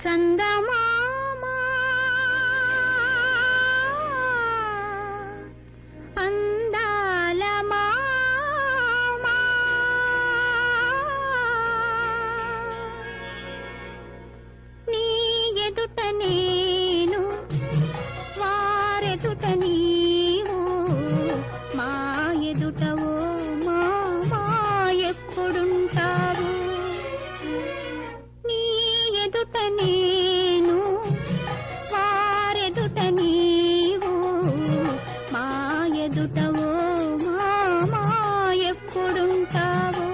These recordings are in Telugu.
చందమామ అందాల మామ నీ ఎదుట నేను వారెదుట నీవు మా ఎదుట ఓ మామా ఎప్పుడుంటావు నీ ఎదుట నేను వారెదుట నీవు మా ఎదుట ఓ మామా ఎప్పుడుంటావు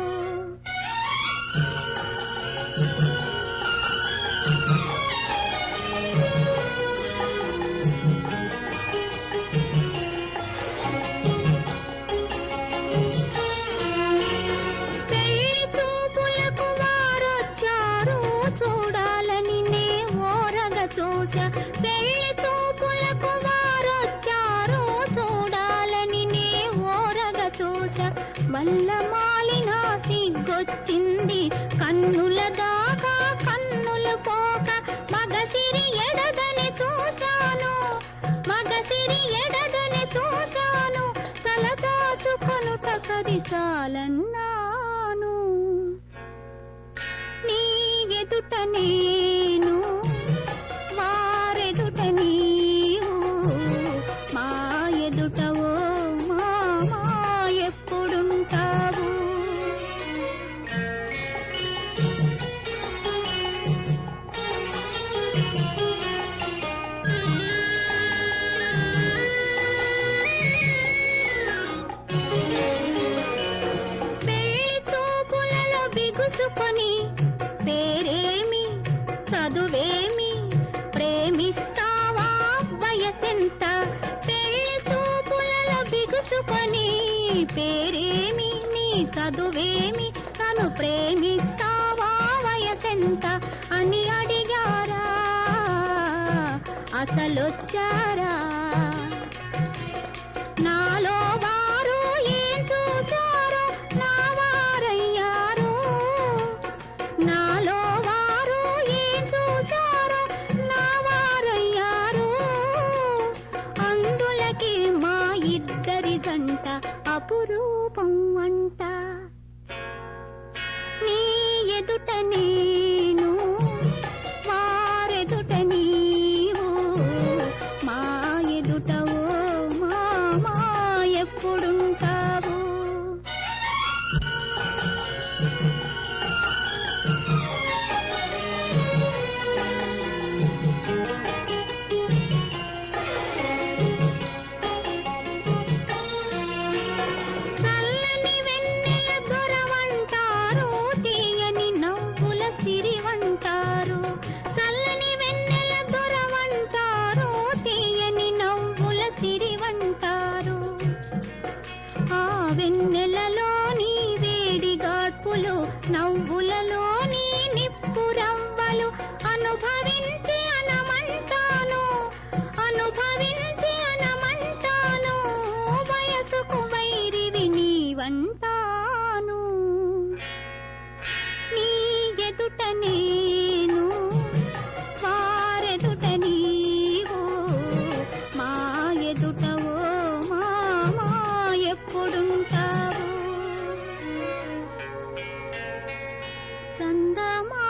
చూసా పెళ్లి చూపులకు వారొచ్చారు చూడాలని నే ఓరగా చూసా వల్ల మాలిన సిగ్గొచ్చింది కన్నుల దాకా కన్నులు పోక మగసిరి ఎడదని చూశాను మగసిరి ఎడదని చూశాను తల దాచుకొనుట కది చాలన్నాను నీ ఎదుట నేను వారెదుట నీవు మా ఎదుట ఓ మామా ఎప్పుడుంటావు పెళ్లి చూపులలో బిగుసుకొని పేరేమి చదువేమి ప్రేమిస్తావా వయసెంత పెళ్లి చూపులలో బిగుసుకొని పేరేమి నీ చదువేమి నన్ను ప్రేమిస్తావా వయసెంత అని అడిగారా అసలొచ్చారా నాలో వారు ఏం చూశారో నా వారయ్యారు నాలో వారు ఏం చూశారో నా వారయ్యారు అందులకి మా ఇద్దరి జంట అపురూపం అంట నీ ఎదుట నేను వారెదుట నీవు మా ఎదుట ఓ మామా ఎప్పుడుంటావు చల్లని వెన్నెల దొరవంటారు తీయని నవ్వుల సిరివంటారు చల్లని వెన్నెల దొరవంటారు తీయని నవ్వుల సిరివంటారు ఆ వెన్నెలలోని వేడి గాడ్పులు నవ్వులలోని నిప్పురవ్వలు అనుభవించి అనమంటాను అనుభవించి అనమంటాను వయసుకు వైరివి నీవంటాను నీ ఎదుట నేను వారెదుట నీవు మా ఎదుట ఓ మామా ఎప్పుడుంటావు చందమా